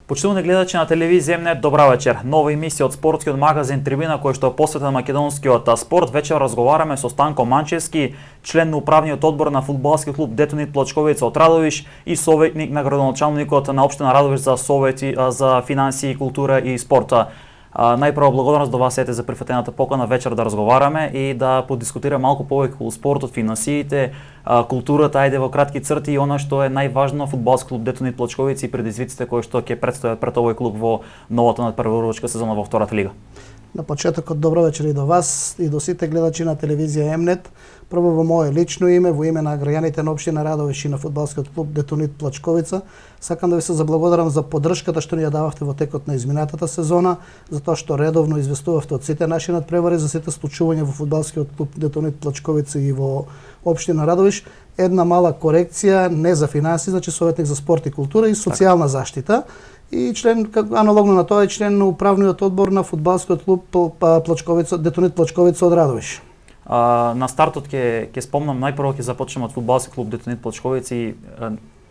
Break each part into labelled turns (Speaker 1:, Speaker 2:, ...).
Speaker 1: Почитувани гледачи на телевизија М.Н. добра вечер. Нова емисија од спортскиот магазин Трибина кој што е посветен на македонскиот спорт. Вечер разговараме со Станко Манчевски, член на управниот одбор на фудбалски клуб Детонит Плачковица од Радовиш и советник на градоначалникот на општина Радовиш за совети за финансии, култура и спорта. Најпрво благодарност до вас сете за прифатената покана вечер да разговараме и да подискутираме малку повеќе околу спортот, финансиите, културата, ајде во кратки црти и она што е најважно фудбалски клуб Детонит Плачковица и предизвиците кои што ќе предстојат пред овој клуб во новата надпреварувачка сезона во втората лига.
Speaker 2: На почетокот добро вечер и до вас и до сите гледачи на телевизија М.Н. Прво во мое лично име, во име на граѓаните на општина Радовиш и на фудбалскиот клуб Детонит Плачковица, сакам да ви се заблагодарам за поддршката што ни ја дававте во текот на изминатата сезона, за тоа што редовно известувавте од сите наши надпревари за сите случувања во фудбалскиот клуб Детонит Плачковица и во општина Радовиш. Една мала корекција, не за финанси, значи советник за спорт и култура и социјална заштита. И член, аналогно на тоа, е член на управниот одбор на фудбалскиот клуб Плачковица, Детонит Плачковица од Радовиш.
Speaker 1: На стартот ќе спомнам, најпрво ќе започнеме од фудбалски клуб Детонит Плачковица и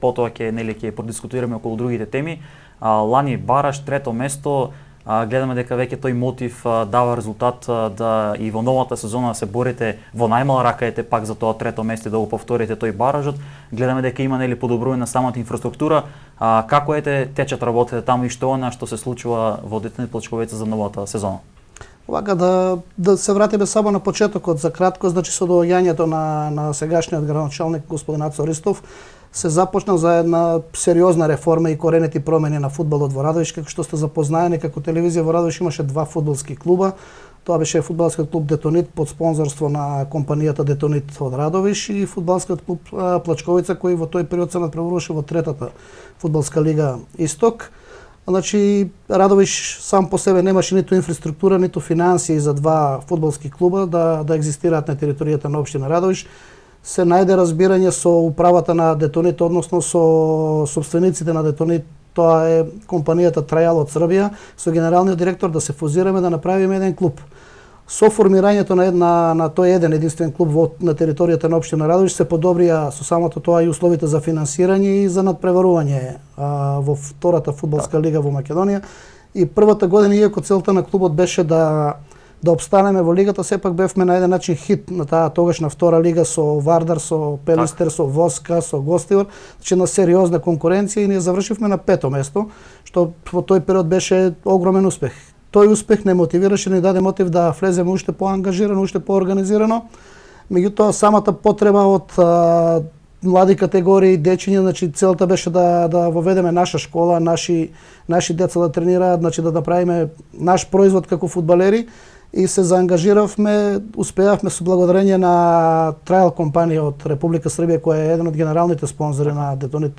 Speaker 1: потоа ќе продискутираме околу другите теми. Лани бараш трето место, гледаме дека веќе тој мотив дава резултат да и во новата сезона се борите во најмала ракаете пак за тоа трето место да го повторите тој баражот. Гледаме дека има подобрување на самата инфраструктура. Како течат работите таму и што она што се случува во Детонит Плачковица за новата сезона?
Speaker 2: Вака да се вратиме само на почетокот за кратко, значи со доаѓањето на сегашниот градоначалник господин Ацо Ристов се започна за една сериозна реформа и коренети промени на фудбалот во Радовиш. Како што сте запознаени, како телевизија во Радовиш имаше два фудбалски клуба. Тоа беше фудбалскиот клуб Детонит под спонзорство на компанијата Детонит од Радовиш и фудбалскиот клуб Плачковица кој во тој период се надпреваруваше во третата фудбалска лига Исток. Значи, Радовиш сам по себе немаше ниту инфраструктура, ниту финансии за два фудбалски клуба да екзистираат на територијата на општина Радовиш. Се најде разбирање со управата на Детонит, односно со собствениците на Детонит, тоа е компанијата Трајал од Србија, со генералниот директор да се фузираме да направиме еден клуб. Со формирањето на тој еден единствен клуб на територијата на општина Радовиш се подобрија со самото тоа и условите за финансирање и за надпреварување во втората фудбалска лига во Македонија. И првата година, иако целта на клубот беше да обстанеме во лигата, сепак бевме на еден начин хит на таа тогашна втора лига со Вардар, со Пелистер, со Воска, со Гостивар, значи на сериозна конкуренција и ние завршивме на пето место, што во тој период беше огромен успех. Тој успех не мотивираше, не даде мотив да влеземе уште поангажирано, уште поорганизирано. Меѓутоа, самата потреба од млади категории, дечиња, значи целта беше да воведеме наша школа, наши деца да тренираат, значи да направиме наш производ како фудбалери и се заангажиравме, успеавме со благодарение на Трајал компанија од Република Србија која е еден од генералните спонзори на Детонит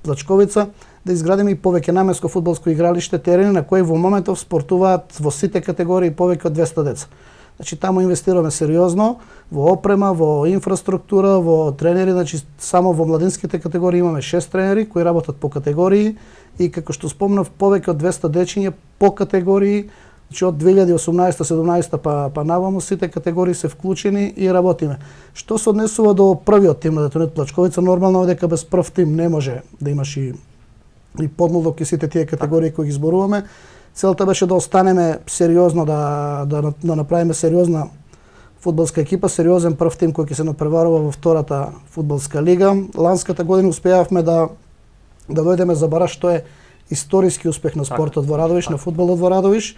Speaker 2: Плачковица, да изградиме и повеќе наменско фудбалско игралиште, терени на кои во моментов спортуваат во сите категории повеќе од 200 деца. Значи таму инвестираме сериозно во опрема, во инфраструктура, во тренери, значи само во младинските категории имаме 6 тренери кои работат по категории и како што спомнав повеќе од 200 дечиња по категории. Значи од 2018-17 па наваму сите категории се вклучени и работиме. Што се однесува до првиот тим на Детонит Плачковица, нормално е дека без прв тим не може да имаш и подмолок и сите тие категории кои ги зборуваме. Целта беше да останеме сериозно, да направиме сериозна фудбалска екипа, сериозен прв тим кој ќе се надпреварува во втората фудбалска лига. Ланската година успеавме да дојдеме за бараш, што е историски успех на спортот во Радовиш, на фудбалот во Радовиш.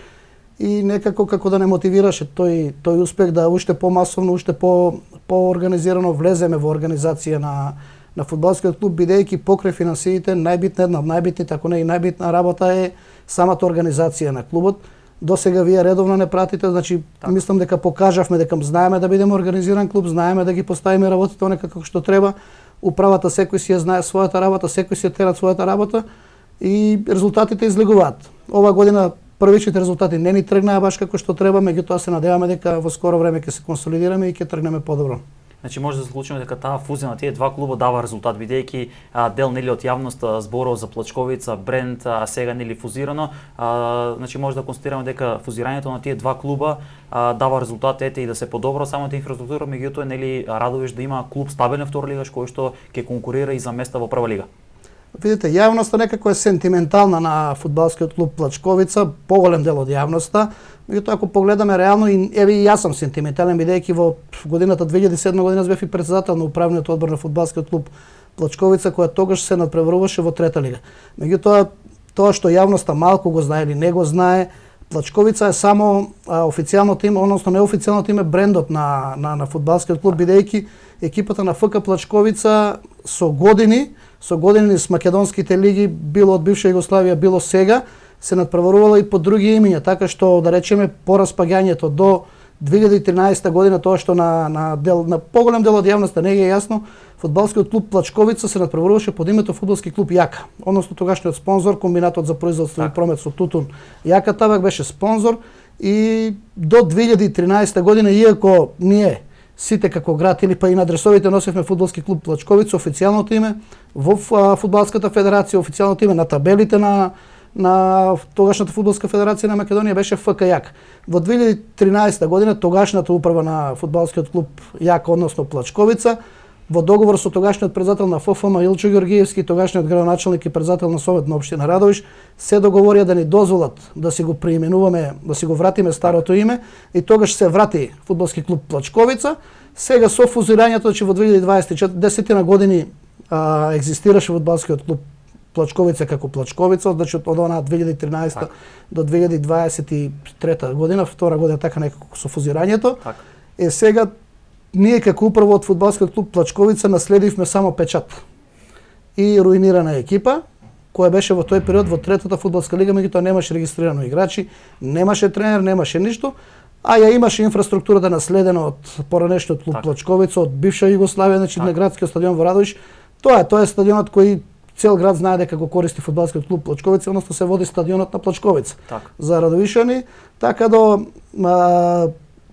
Speaker 2: И некако како да не мотивираше тој успех да уште помасовно, уште поорганизирано влеземе во организација на фудбалскиот клуб, бидејќи покрај финансиите една од најбитните, ако не и најбитна работа е самата организација на клубот. До сега вие редовно не пратите, значи мислам дека покажавме дека знаеме да бидеме организиран клуб, знаеме да ги поставиме работите онека како што треба. Управата секој си ја знае својата работа, секој си ја тера својата работа и резултатите излегуваат. Ова година првичните резултати не ни тргнаа баш како што треба, меѓутоа се надеваме дека во скоро време ќе се консолидираме и ќе тргнеме подобро.
Speaker 1: Значи може да заклучиме дека таа фузија на тие два клуба дава резултат, бидејќи дел од јавноста зборува за Плачковица, бренд, а сега фузирано. Значи може да констатираме дека фузирањето на тие два клуба дава резултат и да се подобра самата инфраструктура, меѓутоа Радовиш да има клуб стабилен втора лига кој што ќе конкурира и за места во прва лига.
Speaker 2: Видите, јавноста некако е сентиментална на фудбалскиот клуб Плачковица, поголем дел од јавноста. Меѓутоа, ако погледаме реално, и јас сум сентиментален, бидејќи во годината 2007 година бев и председател на управниот одбор на фудбалскиот клуб Плачковица, која тогаш се надпреваруваше во трета лига. Меѓутоа, тоа што јавноста малку го знае или не го знае, Плачковица е само официјалното име, односно неофицијалното име, брендот на фудбалскиот клуб, бидејќи екипата на ФК Плачковица со години низ македонските лиги, било од бивша Југославија, било сега, се надпреварувала и по други имиња, така што, да речеме, по распаѓањето до 2013 година, тоа што на поголем дел од јавноста не е јасно, фудбалскиот клуб Плачковица се надпреваруваше под името фудбалски клуб Јака, односно тогашниот спонзор, комбинатот за производство и промет со тутун Јака Табак беше спонзор, и до 2013 година, иако ние сите како град или па и на адресовите носевме фудбалски клуб Плачковица, официјалното име во фудбалската федерација, официјалното име на табелите на тогашната фудбалска федерација на Македонија беше ФК Јак. Во 2013 година тогашната управа на фудбалскиот клуб Јак, односно Плачковица, во договор со тогашниот председател на ФФМ Илчо Ѓоргиевски, тогашниот градоначелник и председател на Совет на општина Радовиш, се договорија да ни дозволат да си го преименуваме, да си го вратиме старото име, и тогаш се врати фудбалски клуб Плачковица. Сега со фузирањето, че во 2024 години екзистираше фудбалскиот клуб Плачковица како Плачковица, значи од онаа 2013 до 2023 година, втора година така некако со фузирањето. Сега ние како управа од фудбалскиот клуб Плачковица наследивме само печат и руинирана екипа, која беше во тој период во третата фудбалска лига, меѓутоа немаше регистрирано играчи, немаше тренер, немаше ништо, а ја имаше инфраструктурата наследена од поранешниот клуб Плачковица, од бивша Југославија, значи на градскиот стадион во Радовиш. Тоа е стадионот кој цел град знае дека го користи фудбалскиот клуб Плачковица, односно се води стадионот на Плачковица за радовишани, така да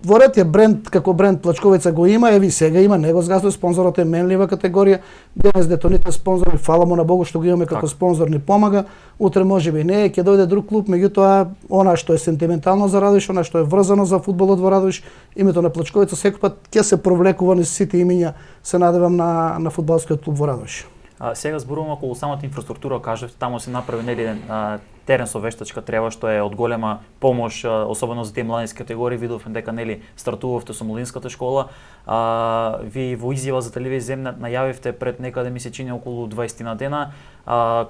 Speaker 2: во ред е бренд, како бренд Плачковица го има, еви сега има, него згаздува, спонзорот е менлива категорија, денес детоните спонзори, фала му на Богу што го имаме како спонзор, ни помага, утре можеби не, ќе дојде друг клуб, меѓутоа она што е сентиментално за Радовиш, она што е врзано за фудбалот во Радовиш, името на Плачковица секој пат ќе се провлекува низ сите имиња, се надевам на фудбалскиот клуб во Радовиш.
Speaker 1: Сега зборувам околу самата инфраструктура, кажавте, таму се направи нели терен со вештачка трева, што е од голема помош, особено за тие младински категории. Видовме дека нели стартувавте со младинската школа. Ви во изјава за телевизија најавивте пред некаде ми се чини околу 20 на дена,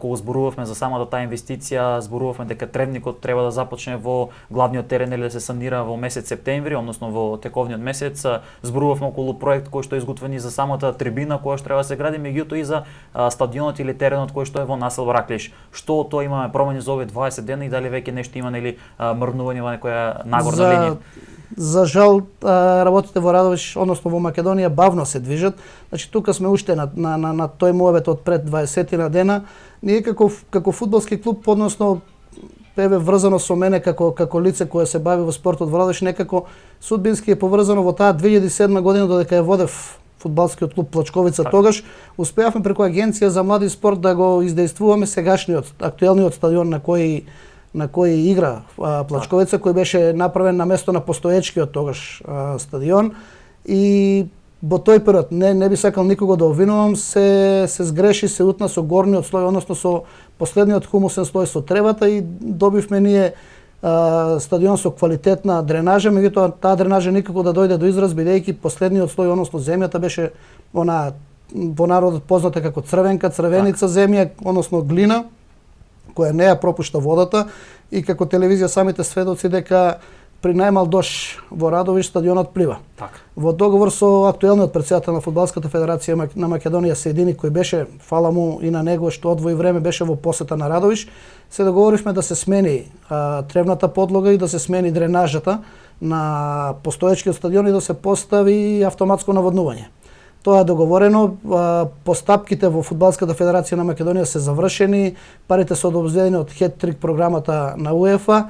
Speaker 1: кога зборувавме за самата таа инвестиција, зборувавме дека тревникот треба да започне во главниот терен или да се санира во месец септември, односно во тековниот месец. Зборувавме околу проект кој што е изготвен и за самата трибина која што треба да се гради, меѓутоа и за стадионот или теренот кој што е во населба Раклиш. Што тоа имаме промени за овие 20 дена и дали веќе нешто има нели мрнување во некоја нагорна линија?
Speaker 2: За жал, работите во Радовиш, односно во Македонија, бавно се движат. Значи, тука сме уште на тој муабет од пред 20 на дена. Ние како фудбалски клуб, односно, еве врзано со мене како лице кое се бави во спортот во Радовиш, некако судбински е поврзано во таа 2007 година додека ја водев фудбалскиот клуб Плачковица. Тогаш успеавме преку агенција за млади спорт да го издействуваме сегашниот актуелниот стадион на кој игра Плачковица, кој беше направен на место на постоечкиот тогаш стадион, и во тој период не би сакал никого да обвинувам, се сгреши, се утна со горниот слој, односно со последниот хумусен слој со тревата, и добивме ние стадион со квалитетна дренажа, меѓутоа таа дренажа никако да дојде до израз, бидејќи последниот слој, односно земјата, беше она во народот позната како црвенка, црвеница земја, односно глина, која не ја пропушта водата, и како телевизија самите сведоци дека при најмал дош во Радовиш стадионот плива. Во договор со актуелниот председател на фудбалската федерација на Македонија Сејдини, кој беше, фала му и на него што одвои време беше во посета на Радовиш, се договоривме да се смени тревната подлога и да се смени дренажата на постоечкиот стадион и да се постави автоматско наводнување. Тоа е договорено, постапките во фудбалската федерација на Македонија се завршени, парите се одобрени од хет-трик програмата на УЕФА,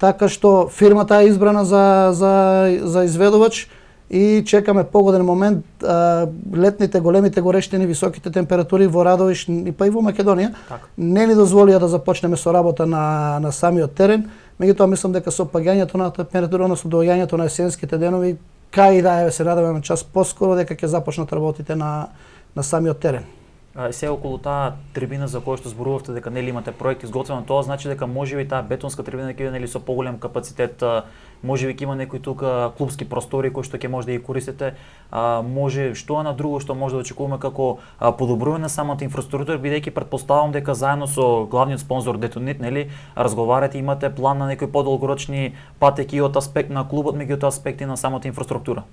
Speaker 2: така што фирмата е избрана за изведувач и чекаме погоден момент. Летните големите горештини, високите температури во Радовиш и па и во Македонија не ни дозволија да започнеме со работа на самиот терен, меѓутоа мислам дека со паѓањето на температура, односно доаѓањето на есенските денови, кај да се надеваме час поскоро дека ќе започнат работите на самиот терен.
Speaker 1: Сега околу таа трибина за која што зборувавте дека нели имате проект изготвен, тоа значи дека можеби таа бетонска трибина ќе биде нели со поголем капацитет, можеби ќе има некои тука клубски простори кои што ќе може да ги користите, може што на друго што може да очекуваме како подобрување на самата инфраструктура, бидејќи претпоставам дека заедно со главниот спонзор Детонит нели разговарате, имате план на некои подолгорочни патеки од аспект на клубот, меѓутоа аспекти на самата инфраструктура.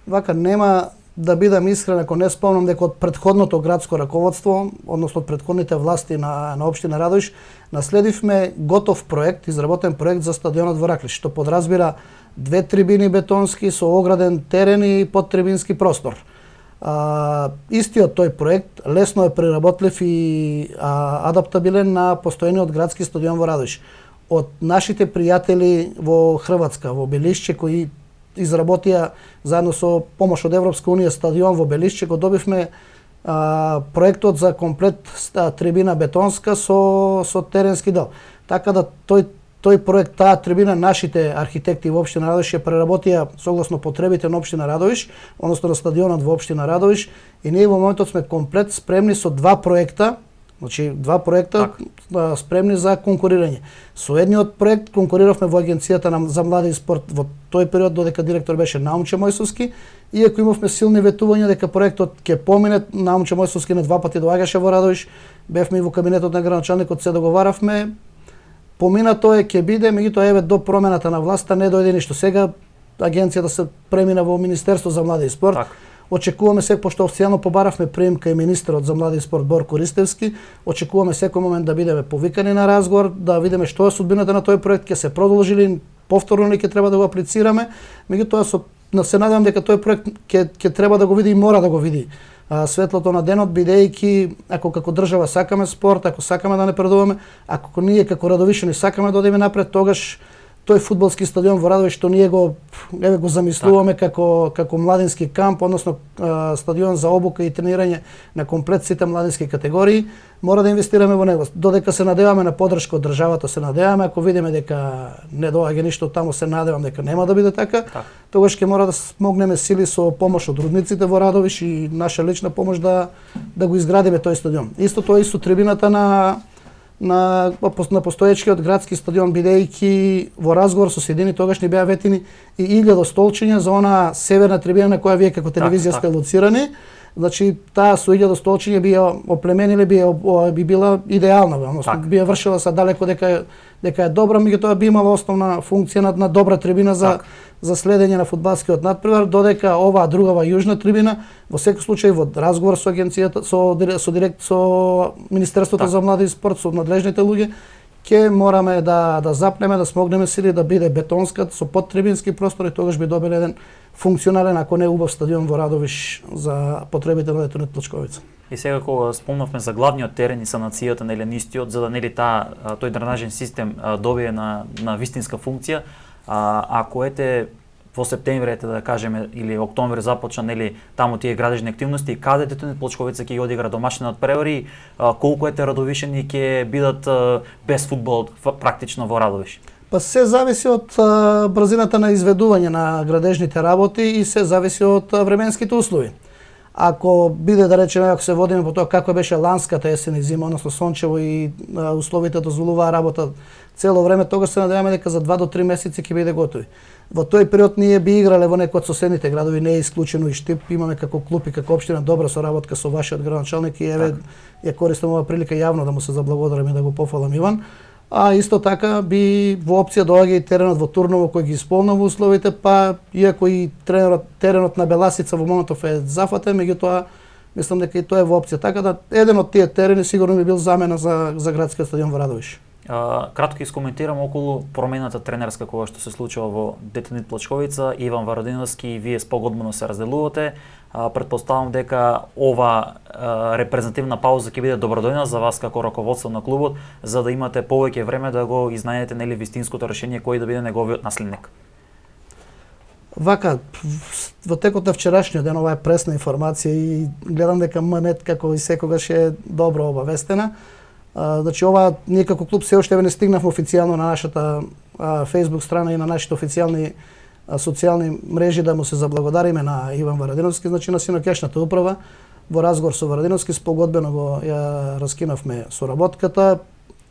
Speaker 2: Вака нема да бидам искрен ако не спомнам дека од претходното градско раководство, односно од претходните власти на општина Радовиш, наследивме готов проект, изработен проект за стадионот во Раклиш, што подразбира 2 трибини бетонски со ограден терен и подтрибински простор. Истиот тој проект лесно е преработлив и адаптабилен на постојниот градски стадион во Радовиш. Од нашите пријатели во Хрватска, во Белишче, кои изработија заедно со помош од Европска унија стадион во Белишче, го добивме проектот за комплет трибина бетонска со теренски дел. Така да тој проект, таа трибина, нашите архитекти во општина Радовиш ја преработија согласно потребите на општина Радовиш, односно на стадионот во општина Радовиш, и ние во моментот сме комплет спремни со 2 проекта. Значи, 2 проекта спремни за конкурирање. Со едниот проект конкуриравме во Агенцијата за млади и спорт во тој период додека директор беше Наумче Мојсовски, иако имавме силни ветувања дека проектот ќе помине. Наумче Мојсовски на 2 пати доаѓаше во Радовиш, бевме и во кабинетот на градоначалникот, се договаравме. Поминато е ќе биде, меѓутоа еве до промената на власта не дојде ништо. Сега агенцијата се премина во Министерство за млади и спорт. Очекуваме пошто официјално побаравме приемка и министерот за млади и спорт Борко Ристевски, очекуваме секој момент да бидеме повикани на разговор, да видиме што е судбината на тој проект, ќе се продолжи ли, повторно ли ќе треба да го аплицираме, меѓутоа се надевам дека тој проект ќе треба да го види и мора да го види светлото на денот, бидејќи ако како држава сакаме спорт, ако сакаме да напредуваме, ако ние како Радовишани сакаме да одиме напред, тогаш тој фудбалски стадион во Радовиш што ние го замислуваме како младински камп, односно стадион за обука и тренирање на комплет сите младински категории, мора да инвестираме во него. Додека се надеваме на поддршка од државата, се надеваме, ако видиме дека не доаѓа ништо таму, се надевам дека нема да биде така, тогаш ќе мора да смогнеме сили со помош од рудниците во Радовиш и наша лична помош да го изградиме тој стадион. Исто тоа и со трибината на постоечкиот градски стадион, бидејќи во разговор со Седини тогаш ни беа ветени и 1000 столчиња за она северна трибина на која вие како телевизија сте лоцирани. Значи таа со 1000 столчиња би ја оплемениле, би била идеална, односно би ја вршила са далеко дека е добра, меѓутоа би имала основна функција на добра трибина за следење на фудбалскиот натпревар, додека оваа другава јужна трибина во секој случај во разговор со агенцијата, со Министерството за млади и спорт, со надлежните луѓе, ќе мораме да запнеме, да смогнеме сили да биде бетонска со подтрибински простор и тогаш би добиле еден функционален, ако не убав стадион во Радовиш за потребите на Детонит Плочковица.
Speaker 1: И сега кога спомнавме за главниот терен и санацијата на истиот, за да нели тој дренажен систем добие на вистинска функција, ако во септември да кажеме или октомври започна нели таму тие градежни активности, каде Детонит Плочковица ќе одигра домашен надпревар и колку радовишани ќе бидат без фудбал практично во Радовиш?
Speaker 2: Па се зависи од брзината на изведување на градежните работи и се зависи од временските услови. Ако биде, да речеме, ако се водиме по тоа како беше ланската есен и зима, односно сончево и условите дозволуваа работа цело време, тогаш се надеваме дека за 2 до 3 месеци ќе биде готови. Во тој период ние би играле во некој од соседните градови, не е исклучено и Штип, имаме како клуб и како општина добра соработка со вашиот градоначалник и еве ја користам оваа прилика јавно да му се заблагодарам и да го пофалам Иван. А исто така би во опција доаѓа и теренот во Турново кој ги исполнува условите, па иако и теренот на Беласица во моментов е зафатен, меѓутоа мислам дека и тоа е во опција. Така да еден од тие терени сигурно би бил замена за градскиот стадион во Радовиш.
Speaker 1: Кратко искоментирам околу промената тренерска која што се случува во Детонит Плочковица. Иван Варадиновски и вие спогодбено се разделувате. Претпоставам дека ова репрезентативна пауза ќе биде добродојна за вас како раководство на клубот, за да имате повеќе време да го изнајдете нели вистинското решение кој да биде неговиот наследник.
Speaker 2: Вака, во текот на вчерашниот ден, ова е пресна информација и гледам дека МНЕТ како и секогаш е добро обавестена. Значи ова ние како клуб се уште не стигнавме официјално на нашата Facebook страна и на нашите официјални социјални мрежи да му се заблагодариме на Иван Варадиновски, значи на синоќашната управа. во разговор со Варадиновски, спогодбено го ја раскинавме соработката.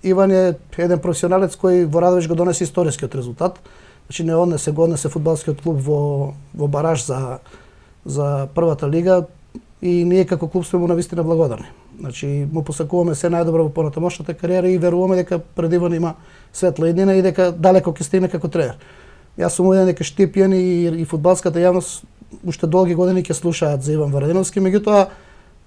Speaker 2: Иван е еден професионалец кој во Радовиш го донесе историскиот резултат. Значи не однесе фудбалскиот клуб во бараж за првата лига и ние како клуб сме му навистина благодарни. Значи му посакуваме се најдобро во понатамошната кариера и веруваме дека пред Иван има светла иднина и дека далеко ќе стигне како тренер. Јас сум убеден дека Штипјан и фудбалската јавност уште долги години ќе слушаат за Иван Варадиновски, меѓутоа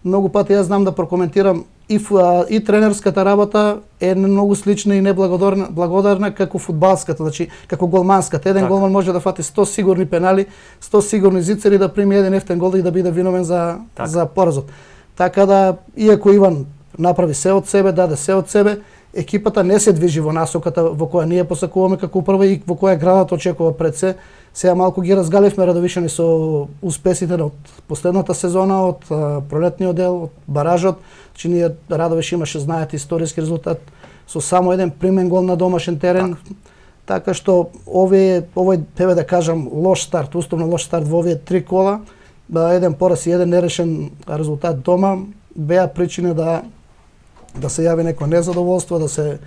Speaker 2: многу пати јас знам да прокоментирам и тренерската работа е многу слична и неблагодарна како фудбалската, значи како голманската. Еден голман може да фати 100 сигурни пенали, 100 сигурни зицери да прими еден ефтен гол и да биде виновен за поразот. Така да, иако Иван направи се од себе, даде се од себе, екипата не се движи во насоката во која ние посакуваме како управа и во која градот очекува пред се. Сега малку ги разгаливме Радовишани со успесите од последната сезона, од пролетниот дел, од баражот. Значи ние Радовиш имаше, знаете, историски резултат со само еден примен гол на домашен терен. Така што овој тебе да кажам лош старт, уставно лош старт во овие 3 кола, еден пораз и еден нерешен резултат дома беа причини да се јави некој незадоволство, да се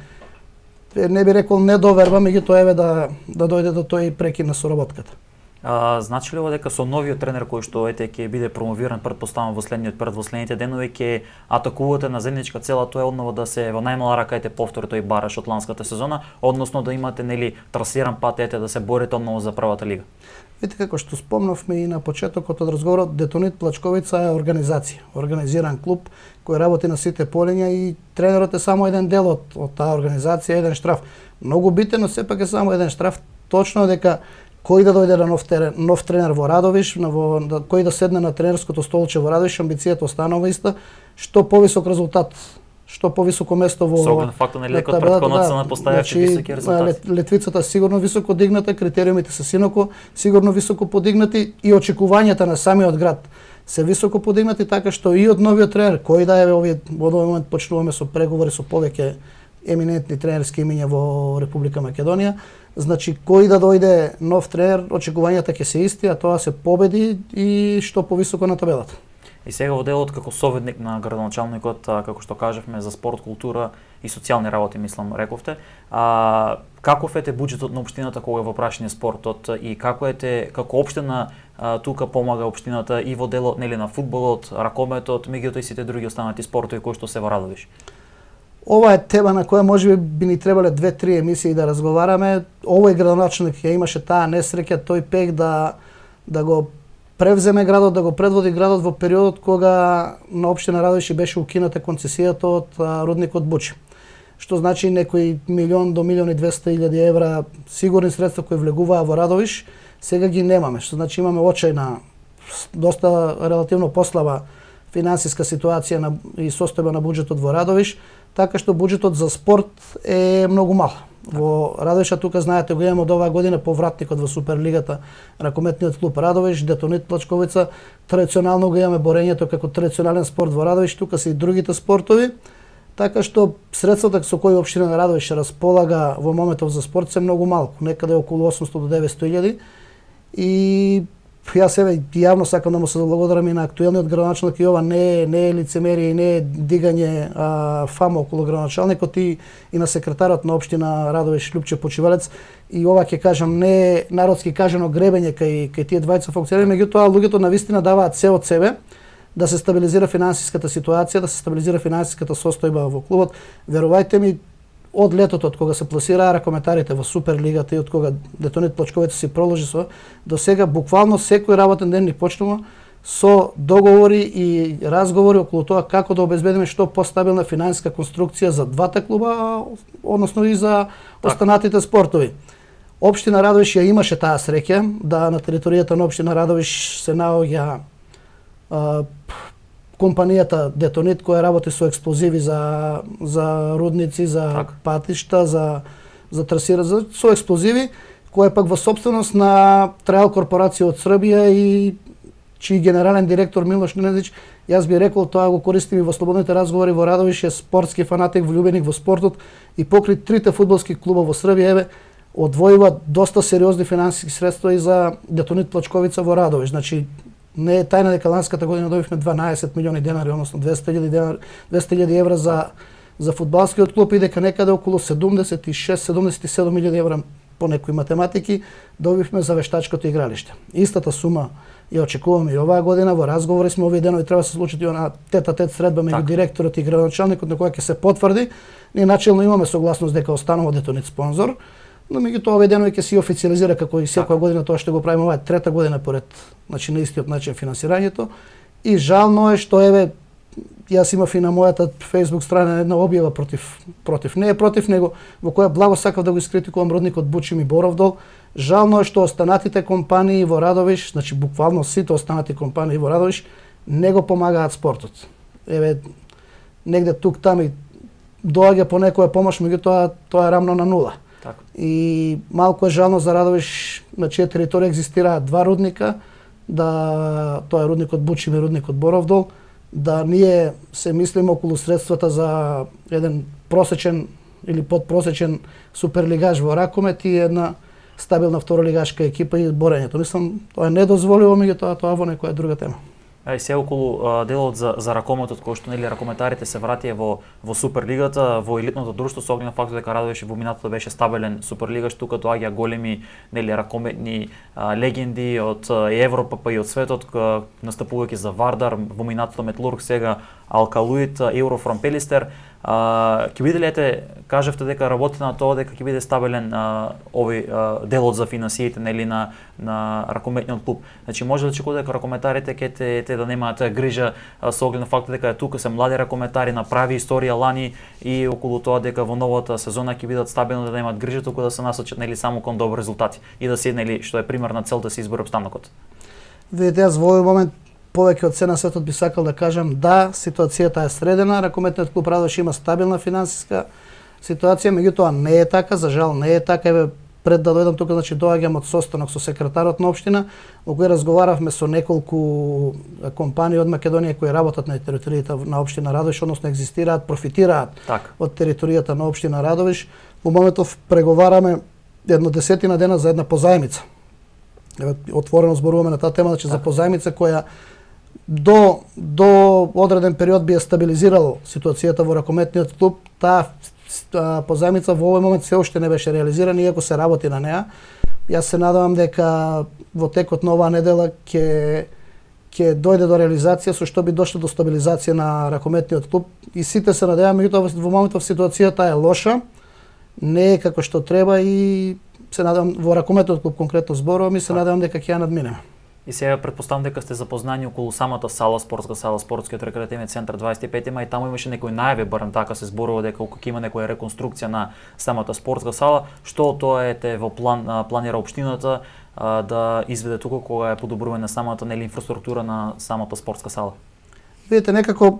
Speaker 2: не би рекол недоверба, меѓутоа еве да дојде до тој прекин на соработката.
Speaker 1: Значи ли дека со новиот тренер кој што ќе биде промовиран претпоставам во следните денови ќе атакувате на заедничка цела, тоа е одново да се во најмала рака повтори тој бараш шотландската сезона, односно да имате трасиран пат да се борите одново за првата лига?
Speaker 2: Видите, како што спомнавме и на почетокот од разговорот, Детонит Плачковица е организација, организиран клуб кој работи на сите полиња и тренерот е само еден дел од таа организација, еден штраф. Многу битен, но сепак е само еден штраф. Точно дека кој да дојде на нов тренер во Радовиш, кој да седне на тренерското столче во Радовиш, амбицијата останува иста, што повисок резултат, што повисоко место во...
Speaker 1: Со оглед фактот дека од претходната се поставивте високи резултати.
Speaker 2: Летвицата сигурно високо дигната, критериумите се сигурно високо подигнати и очекувањата на самиот град се високо подигнати, така што и од новиот тренер, кој да е во овој момент почнуваме со преговори со повеќе еминентни тренерски имиња во Република Македонија. Значи, кој да дојде нов тренер, очекувањата ќе се исти, а тоа се победи и што повисоко на табелата.
Speaker 1: И сега во делот како советник на градоначалникот, како што кажавме за спорт, култура и социјални работи, мислам, рековте, каков е буџетот на општината кога е во прашање спортот и како општина тука помага општината и во делот на фудбалот, ракометот, меѓутоа и сите други останати спортови кои што се во Радовиш?
Speaker 2: Ова е тема на која може би ни требале 2-3 емисии да разговараме. Овој градоначалник ја имаше таа несреќа, тој пек да го превземе градот, да го предводи градот во периодот кога на општина Радовиш беше укината концесијата од рудникот Бучи. Што значи некои 1 до 1.200.000 евра сигурни средства кои влегуваа во Радовиш, сега ги немаме. Што значи имаме очајна, доста релативно послаба финансиска ситуација и состојба на буџетот во Радовиш, така што буџетот за спорт е многу мал. Во Радовиша тука знаете го имаме од оваа година повратникот во Суперлигата, ракометниот клуб Радовиш, Детонит Плачковица, традиционално го имаме борењето како традиционален спорт во Радовиш, тука се и другите спортови. Така што средствата со кои општина на Радовиш располага во моментов за спорт се многу малку, некаде околу 800 до 900.000. И јас јавно сакам да му се заблагодарам и на актуелниот градоначалник, и ова не е лицемерие и не е дигање фама околу градоначалникот и на секретарот на општина Радовиш Лјупче Почивалец. И ова ќе кажам не е народски кажано гребење кај тие двајца функционери, меѓутоа луѓето навистина даваат се од себе да се стабилизира финансиската ситуација, да се стабилизира финансиската состојба во клубот. Верувајте ми, од летото, од кога се пласираа ракометарите во Суперлигата и од кога Детонит Плачковица си проложи до сега, буквално секој работен ден ни почнува со договори и разговори околу тоа како да обезбедиме што постабилна финансиска конструкција за двата клуба, односно и за останатите спортови. Општина Радовиш ја имаше таа среќа да на територијата на општина Радовиш се наоѓа компанијата Детонит која работи со експлозиви за рудници, за патишта, за трасира, со експлозиви, која е пак во собственост на Трајал корпорација од Србија и чиј генерален директор Милош Ненезич, јас би рекол, тоа го користим и во слободните разговори во Радовиш, е спортски фанатик, влюбеник во спортот и покри трите фудбалски клуба во Србија, одвојува доста сериозни финансиски средства и за Детонит Плачковица во Радовиш. Значи, Не е тајна дека ланската година добивме 12 милиони денари, односно 200.000 евра за фудбалскиот клуб и дека некаде околу 76-77 милиони евра по некои математики добивме за вештачкото игралиште. Истата сума ја очекуваме и оваа година. Во разговори сме овие денови, треба да се случи и она тет-а-тет средба меѓу директорот и градоначалникот, на која ќе се потврди. Ние начелно имаме согласност дека останува Детонит спонзор, но меѓутоа овие денови ќе се официализира како и секоја година, тоа што го правиме, ова е трета година поред, значи на истиот начин финансирањето. И жално е што јас имав и на мојата Facebook страна една објава против не е против него, во која благо сакав да го искритикувам родникот Бучим и Боровдол. Жално е што останатите компании во Радовиш, значи буквално сите останати компании во Радовиш, не го помагаат спортот. Негде тук там и доаѓа по некоја помош, меѓутоа тоа е рамно на нула.
Speaker 1: Така.
Speaker 2: И малку е жално за Радовиш, на чија територија екзистираат два рудника, тоа е рудникот Бучим и рудникот Боровдол, да ние се мислиме околу средствата за еден просечен или подпросечен суперлигаш во Ракомет и една стабилна второлигашка екипа и борењето. Мислам, тоа е недозволиво, меѓутоа тоа во некоја друга тема.
Speaker 1: И се околу делот за ракометот, кој што ракометарите се вратија во Суперлигата, во елитното друштво, со оглед на фактот дека Радовиш во минатото беше стабилен Суперлигаш, тука доаѓа големи ракометни легенди од Европа па и од светот, настапувајќи за Вардар, во минатото Метлург, сега Алкалуит, Еврофром Пелистер. Ќе биде ли, кажавте дека работите на тоа дека ќе биде стабилен овој делот за финансиите на ракометниот клуб. Значи може ли очекува дека ракометарите ќе те да немаат грижа со оглед на фактот дека тука се млади ракометари, направи историја лани и околу тоа дека во новата сезона ќе бидат стабилни, да немаат грижа, туку да се насочат само кон добри резултати и да се што е примерна цел да се избори опстанокот.
Speaker 2: Видите, јас во овој момент повеќе од се на светот би сакал да кажам да, ситуацијата е средена, ракометниот клуб Радовиш има стабилна финансиска ситуација, меѓутоа не е така, за жал не е така. Пред да дојдам тука, значи доаѓам од состанок со секретарот на општина, во кој разговаравме со неколку компании од Македонија кои работат на територијата на општина Радовиш, односно екзистираат, профитираат од територијата на општина Радовиш. Во моментов преговараме едно 10 дена за една позајмица. Отворено зборуваме на таа тема, значи за позајмица која до одреден период би ја стабилизирало ситуацијата во ракометниот клуб. Таа позајмица во овој момент се уште не беше реализирана, иако се работи на неа. Јас се надевам дека во текот на оваа недела ќе дојде до реализација, со што би дошло до стабилизација на ракометниот клуб. И сите се надеваме, меѓутоа во моментов ситуацијата е лоша, не е како што треба и се надевам во ракометниот клуб конкретно зборувам и се надевам дека ќе ја надминеме.
Speaker 1: И сега претпоставам дека сте запознани околу самата сала, спортскиот рекреативен центар 25-ма, и таму имаше некои најави, барем така се зборува дека ќе има некоја реконструкција на самата спортска сала. Што тоа е во планира општината да изведе тука кога е подобрување на самата инфраструктура на самата спортска сала?
Speaker 2: Видите, некако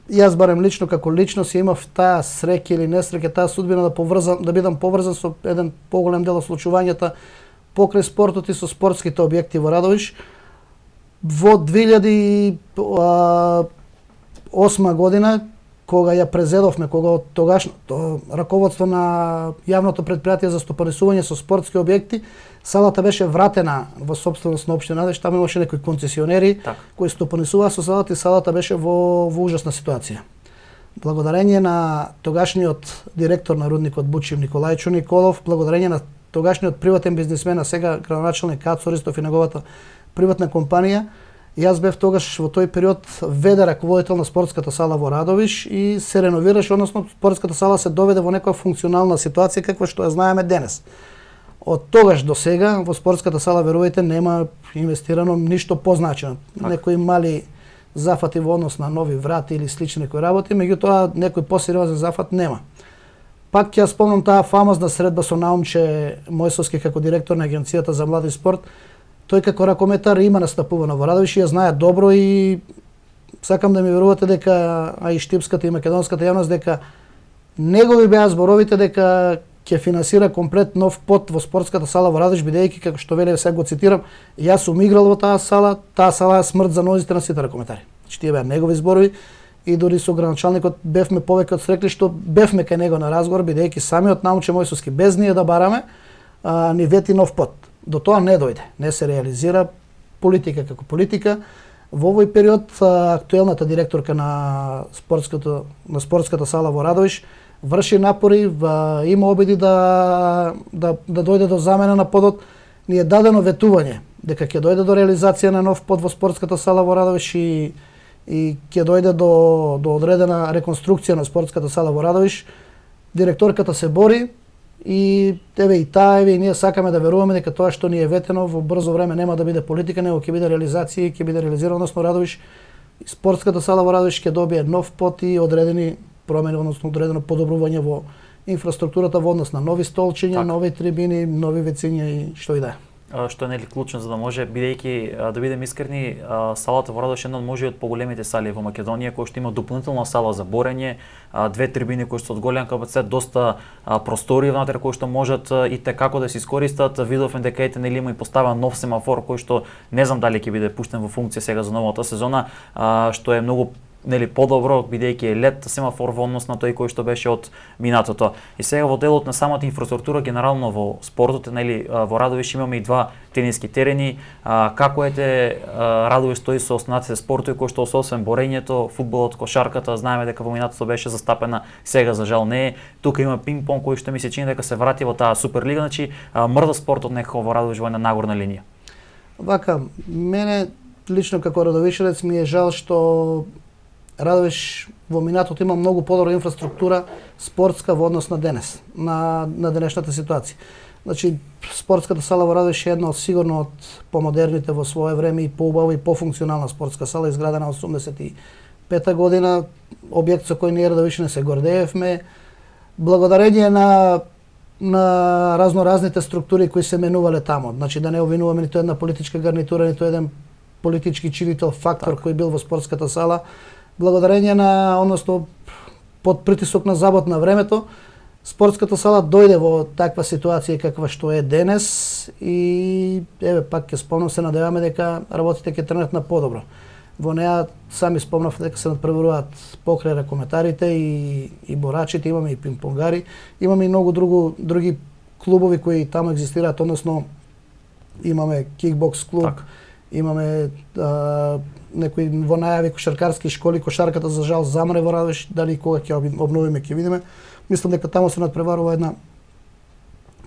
Speaker 2: јас барем лично како личност имав таа среќа или несреќа, таа судбина да бидам поврзан со еден поголем дел од случувањата покрај спортот и со спортските објекти во Радовиш. Во 2008 година, кога ја презедовме, кога од тогашното раководство на јавното претпријатие за стопанисување со спортски објекти, салата беше вратена во сопственост на општина Радовиш. Таму имаше некои концесионери кои стопанисуваа со салата и салата беше во ужасна ситуација. Благодарение на тогашниот директор на рудникот Бучим Николајчо Николов, благодарение на тогашниот приватен бизнисмен, а сега градоначалник Ацо Ристов и неговата приватна компанија, јас бев тогаш во тој период веде раководител на спортската сала во Радовиш и се реновираше, односно спортската сала се доведе во некоја функционална ситуација каква што ја знаеме денес. Од тогаш до сега во спортската сала, верувајте, нема инвестирано ништо позначено. Некои мали зафати во однос на нови врати или слични некои работи, меѓутоа некој посериозен зафат нема. Пак ќе спомнам таа фамозна средба со Наумче Мојсовски како директор на Агенцијата за млади спорт. Тој како ракометар има настапувано во Радовиш и ја знае добро и сакам да ми верувате дека, а и штипската и македонската јавност, дека негови беа зборовите дека ќе финансира комплет нов пот во спортската сала во Радовиш, бидејќи, како што веле, сега го цитирам, јас сум играл во таа сала е смрт за нозите на сите ракометари. Тие беа негови зборови. И дори со градоначалникот бевме повеќе од срекли што бевме кај него на разговор, бидејќи самиот Наумче Мојсовски без ние да бараме ни вети нов пот. До тоа не дојде, не се реализира. политика како политика. Во овој период актуелната директорка на спортската сала во Радовиш врши напори, има обиди да дојде до замена на подот. Ни е дадено ветување дека ќе дојде до реализација на нов под во спортската сала во Радовиш и ќе дојде до одредена реконструкција на спортската сала во Радовиш. Директорката се бори и и ние сакаме да веруваме дека тоа што ни е ветено во брзо време нема да биде политика, него ќе биде реализација и ќе биде реализирано, односно Радовиш, спортската сала во Радовиш ќе добие нов под и одредени промени, односно одредено подобрување во инфраструктурата во однос на нови столчиња, нови трибини, нови вециња и што и да е.
Speaker 1: Што е нели клучно за да може, бидејќи да бидеме искрени, салата во Радовиш е една од може од поголемите сали во Македонија, која што има дополнителна сала за борење, две трибини кои што од голем капацитет, доста простори внатре кои што можат и како да се искористат. Видовме дека нели има и поставен нов семафор кој што не знам дали ќе биде пуштен во функција сега за новата сезона, што е многу нели подобро бидејќи е лет семафор во однос на тој кој што беше од минатото. И сега во делот на самата инфраструктура генерално во спортот, нели во Радовиш имаме и два тениски терени. Како Радовиш стои со останатите спортови кои што освен борењето, фудбалот, кошарката, знаеме дека во минатото беше застапена, сега за жал не е. Тука има пинг-понг кој што ми се чини дека се врати во таа суперлига, значи мрда спортот некако во Радовиш во една нагорна линија.
Speaker 2: Вака, мене лично како радовишарец ми е жал што Радовиш во минатото има многу подобра инфраструктура спортска во однос на денес, на денешната ситуација. Значи, спортската сала во Радовиш е една од сигурно од помодерните во свое време и поубава и пофункционална спортска сала, изградена 85-та година, објект со кој ние радовишани се гордеевме, благодарение на разноразните структури кои се менувале тамо. Значи, да не обвинуваме ниту една политичка гарнитура, ниту еден политички чинител фактор кој бил во спортската сала. Благодарение односно под притисок на забот на времето, спортската сала дојде во таква ситуација каква што е денес и пак ќе спомнам, се надеваме дека работите ќе тренат на подобро. Во неа сами спомнав дека се надпреваруваат покрај ракометарите и борачите, имаме и пинг-понгари, имаме и многу други клубови кои таму екзистираат, односно имаме кикбокс клуб, имаме некои во најави кошаркарски школи, кошарката за жал замре во Радовиш, дали кога ќе обновиме ќе видиме. Мислам дека таму се надпреварува една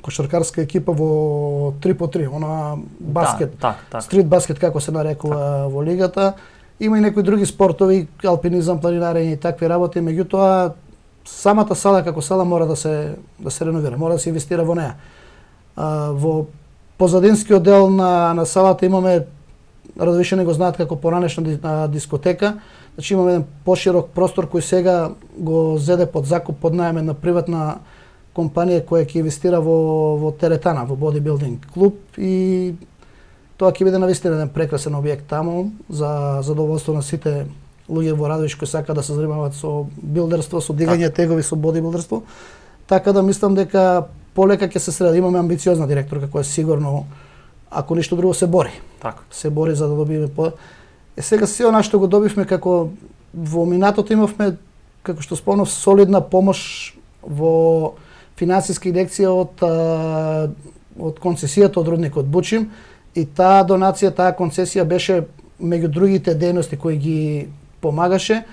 Speaker 2: кошаркарска екипа во 3x3, она баскет, стрит баскет како се нарекува во лигата. Има и некои други спортови, алпинизам, планинарење и такви работи, меѓутоа самата сала како сала мора да се реновира, мора да се инвестира во неа. Во позадинскиот дел на салата имаме, радовишани го знаат како поранешна дискотека, значи имаме еден поширок простор кој сега го зеде под закуп под наем на приватна компанија која ќе инвестира во теретана, во бодибилдинг клуб и тоа ќе биде навистина еден прекрасен објект таму за задоволство на сите луѓе во Радовиш кои сакаат да се занимаваат со билдерство, со дигање тегови, со бодибилдерство. Така да мислам дека полека ќе се среди. Имаме амбициозна директорка која сигурно, ако ништо друго, се бори. Се бори за да добиеме сега се она што го добивме како во минатото имавме, како што спомнав, солидна помош во финансиска инjekција од концесијата од рудникот Бучим и таа донација, таа концесија беше меѓу другите дејности кои ги помагаше.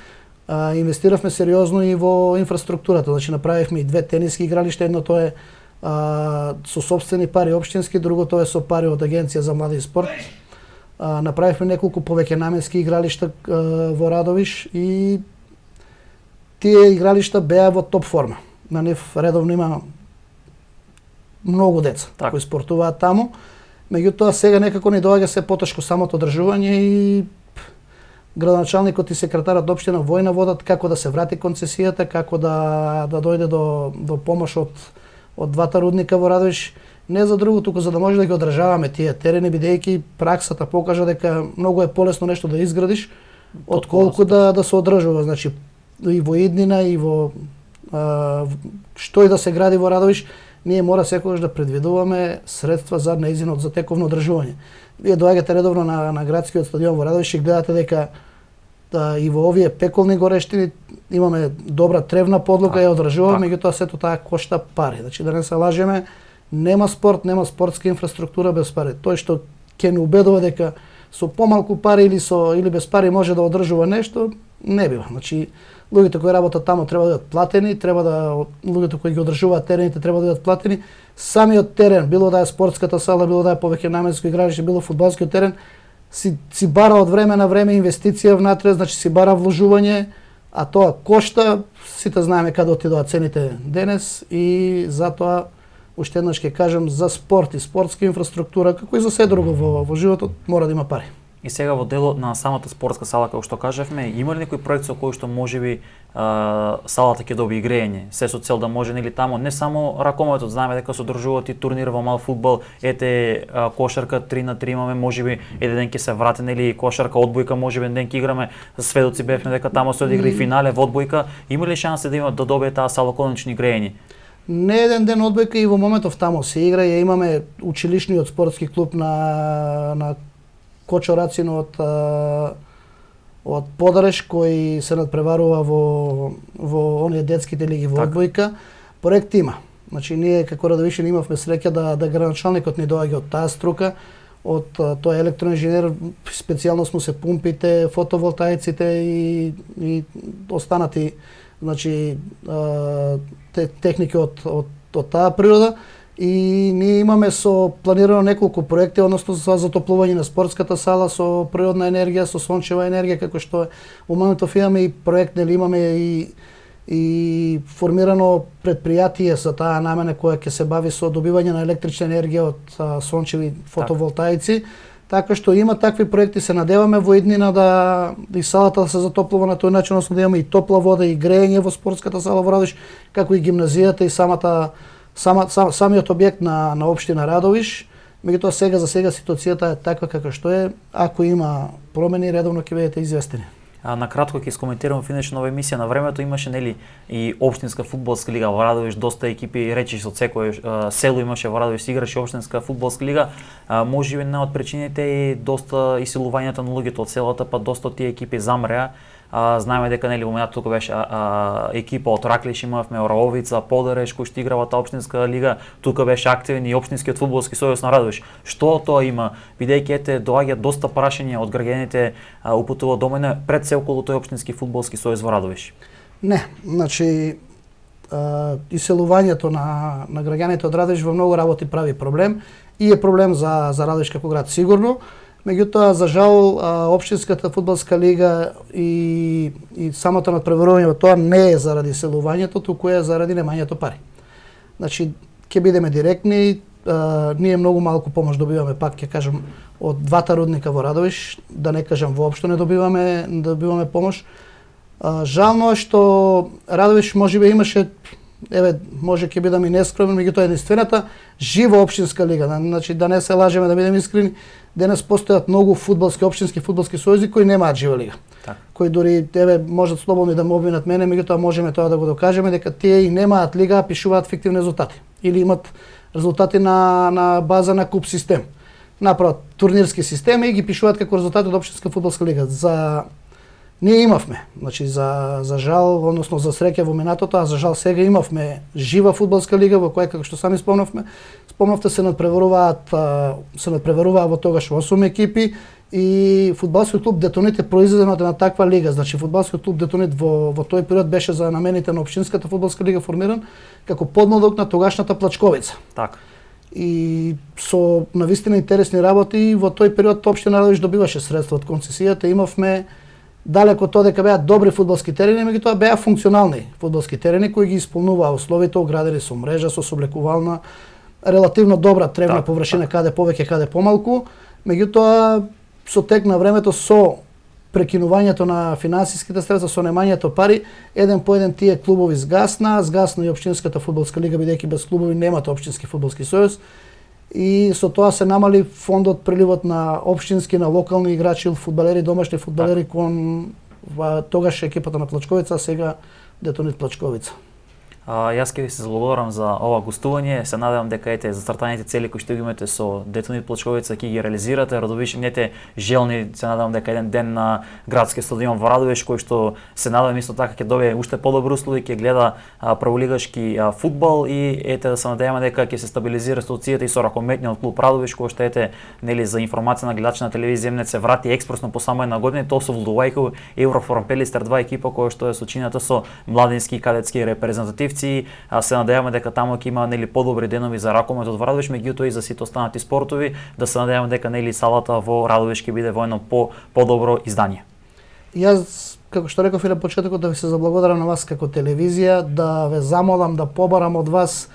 Speaker 2: Инвестиравме сериозно и во инфраструктурата, значи направивме и две тениски игралишта, едното е со сопствени пари општински, другото е со пари од Агенција за млади и спорт. Направивме неколку повеќе наменски игралишта во Радовиш и тие игралишта беа во топ форма. На нив редовно има многу деца кои спортуваат таму. Меѓутоа сега некако ни доаѓа се потешко самото одржување и градоначалникот и секретарот општина војна водат како да се врати концесијата, како да дојде до помош од двата рудника во Радовиш. Не за друго, туку за да може да ги одржаваме тие терени, бидејќи праксата покажа дека многу е полесно нешто да изградиш отколку да се одржува. Значи и во иднина и во што и да се гради во Радовиш, ние мора секогаш да предвидуваме средства за нејзиното за тековно одржување. Вие доаѓате редовно на градскиот стадион во Радовиш и гледате дека и во овие пеколни горештини имаме добра тревна подлога и одржуваме, меѓутоа сето таа кошта пари. Значи да не се лажеме, нема спорт, нема спортска инфраструктура без пари. Тој што ќе ни убедува дека со помалку пари или без пари може да одржува нешто, не бива. Значи луѓето кои работат таму треба да бидат платени, луѓето кои ги одржуваат терените треба да бидат платени. Самиот терен, било да е спортската сала, било да е повеќе наменско игралиште, било фудбалскиот терен, си бара од време на време инвестиција внатре, значи си бара вложување, а тоа кошта, сите знаеме каде отидоа цените денес и затоа уште еднаш ќе кажам за спорт и спортска инфраструктура, како и за се друго во животот, мора да има пари.
Speaker 1: И сега во делот на самата спортска сала, како што кажавме, има ли некој проект со кој што можеби салата ќе доби грејење? Се со цел да може нели таму не само ракометот, знаеме дека се одржуваат и турнир во мал фудбал, ете кошарка 3 на 3 имаме, можеби еден ден ќе се врати нели кошарка, одбојка, можеби еден ден ќе играме, сведоци бевме дека таму се одигра и финале во одбојка. Има ли шанса да има да добие таа сала конечни грејење?
Speaker 2: Не еден ден одбојка и во моментов таму се игра, ја имаме училишниот спортски клуб на Кочо Рацин од Подареш кој се надпреварува во оние детските лиги во одбојка. Проект има. Значи ние како Радовишин имавме среќа да градоначалникот ни доаѓа од таа струка, од тој електроинженер, специјално сме се пумпите, фотоволтаиците и останати значи техники од таа природа. И ние имаме со планирано неколку проекти, односно за затоплување на спортската сала со природна енергија, со сончева енергија, како што во моментов имаме и проект, нели имаме и формирано предпријатие за таа намена која ќе се бави со добивање на електрична енергија од сончеви фотоволтаици. Така што има такви проекти, се надеваме во иднина да и салата да се затоплува на тој начин, односно да имаме и топла вода и грејење во спортската сала во Радовиш, како и гимназијата и самиот објект на општина Радовиш. Меѓутоа за сега ситуацијата е таква како што е. Ако има промени, редовно ќе бидете известени.
Speaker 1: На кратко ќе искоментирам финиш на оваа емисија. На времето имаше нели и општинска фудбалска лига во Радовиш, доста екипи речиш од секој село имаше во Радовиш, играше општинска фудбалска лига. Можеби една од причините е доста исилувањето на луѓето од селото, па доста од тие екипи замреа. Знаеме дека нели во моментот тука беше екипа од Раклиш, имавме Ораовица, Подареш кој што играва таа општинска лига, тука беше активен и општинскиот фудбалски сојуз на Радовиш. Што тоа има, бидејќи ете доаѓа доста прашања од граѓаните упатува до мене пред се околу тој општински фудбалски сојуз во Радовиш?
Speaker 2: Не, значи иселувањето на граѓаните од Радовиш во многу работи прави проблем и е проблем за Радовиш како град сигурно. Меѓутоа, за жал, општинската фудбалска лига и самото надпреварување во тоа не е заради селувањето, туку е заради немањето пари. Значи, ќе бидеме директни, ние многу малку помош добиваме, пак ќе кажам, од двата рудника во Радовиш, да не кажам воопшто не добиваме помош. Жално е што Радовиш можеби имаше, може ќе бидам и нескромен, меѓутоа единствената жива општинска лига. Значи да не се лажеме, да бидеме искрени, денес постојат многу општински фудбалски сојузи кои немаат жива лига. Кои дури можат слободно да ме обвинат мене, меѓутоа можеме тоа да го докажеме дека тие и немаат лига, а пишуваат фиктивни резултати или имат резултати на база на куп систем. Направат турнирски системи и ги пишуваат како резултати од општинска фудбалска лига. Ние имавме, значи за жал, односно за среќа во минатото, а за жал сега имавме жива фудбалска лига во која, како што сами спомнавте, се надпреваруваа во тогаш 8 екипи и фудбалскиот клуб Детонит е произведен од една таква лига. Значи фудбалскиот клуб Детонит во тој период беше за намените на општинската фудбалска лига формиран како подмладок на тогашната Плачковица.
Speaker 1: Така.
Speaker 2: И со навистина интересни работи во тој период општина Радовиш добиваше средства од концесијата, имавме далеко тоа дека беа добри фудбалски терени, меѓутоа беа функционални фудбалски терени кои ги исполнуваа условите, оградени со мрежа, со соблекувална, релативно добра тревна површина, каде повеќе, каде помалку. Меѓутоа со тек на времето, со прекинувањето на финансиските средства, со немањето пари, еден по еден тие клубови згасна и општинската фудбалска лига, бидејќи без клубови немате општински фудбалски сојуз. И со тоа се намали фондот, приливот на општински, на локални играчи, фудбалери, домашни фудбалери кон тогаш екипата на Плачковица, а сега Детонит Плачковица.
Speaker 1: Јас ќе ви се заблагодарам за ова гостување. Се надевам дека зацртаните цели кои што ги имате со Детонит Плочковица ќе ги реализирате. Радовишните желни, се надевам дека еден ден на градскиот стадион во Радовиш, кој што се надевам исто така ќе добие уште подобри услови, ќе гледа прволигашки фудбал и да се надеваме дека ќе се стабилизира ситуацијата и со ракометниот клуб Радовиш, кој што нели за информација на гледачи на телевизија Земнет се врати експресно по само една година, тоа со владувајќи Еврофорум Пелистер 2 екипа која што е сочинета со младински и кадетски репрезентативци. Се надеваме дека таму ќе има подобри денови за ракометот во Радовиш, меѓутоа и за сите останати спортови, да се надеваме дека салата во Радовиш ќе биде во едно подобро издание.
Speaker 2: Јас, како што реков и на почетокот, да ви се заблагодарам на вас како телевизија, да ве замолам да побарам од вас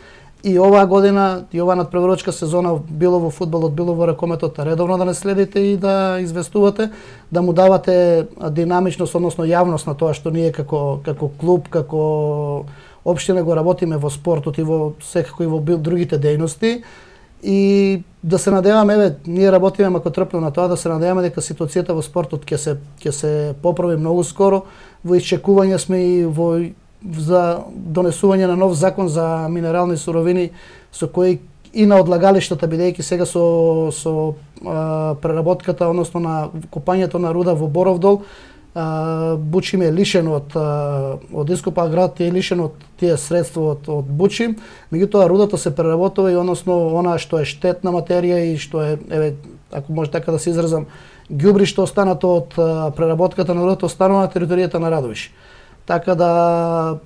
Speaker 2: и оваа година, и оваа надпреварувачка сезона, било во фудбалот, било во ракометот, редовно да не следите и да известувате, да му давате динамичност, односно јавност на тоа што ние како клуб, како општина го работиме во спортот и во секако и во другите дејности. И да се надеваме, ние работиме мако трпно на тоа, да се надеваме дека ситуацијата во спортот ќе се поправи многу скоро. Во исчекување сме и за донесување на нов закон за минерални суровини, со кои и на одлагалиштата, бидејќи сега со преработката, односно на копањето на руда во Боров дол, Бучим е лишен од ископа, град е лишен од тие средства од Бучим, меѓутоа рудата се преработува и односно она што е штетна материја и што е, ако може така да се изразам, ѓубри што останато од преработката на рудата останува на територијата на Радовиш. Така да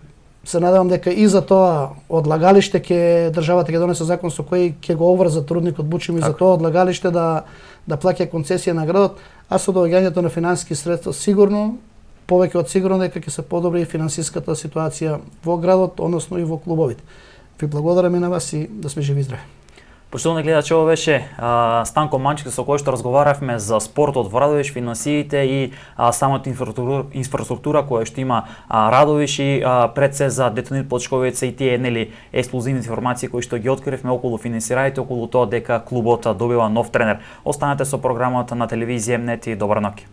Speaker 2: се надевам дека и за тоа одлагалиште државата ќе донесе закон со кој ќе го обврза рудникот Бучим и за тоа одлагалиште да плаќа концесија на градот, а со доаѓањето на финансиски средства сигурно, повеќе од сигурно дека ќе се подобри и финансиската ситуација во градот, односно и во клубовите. Ви благодарам и на вас и да сме живи и здрави.
Speaker 1: Поштовни гледачи, ова беше Станко Манчевски со кој што разговаравме за спортот во Радовиш, финансиите и самата инфраструктура која што има Радовиш и пред се за Детонит Плочковица и тие ексклузивни информации кои што ги откривме околу финансирањето, околу тоа дека клубот добива нов тренер. Останете со програмата на телевизија М.Нет и добра ноќ.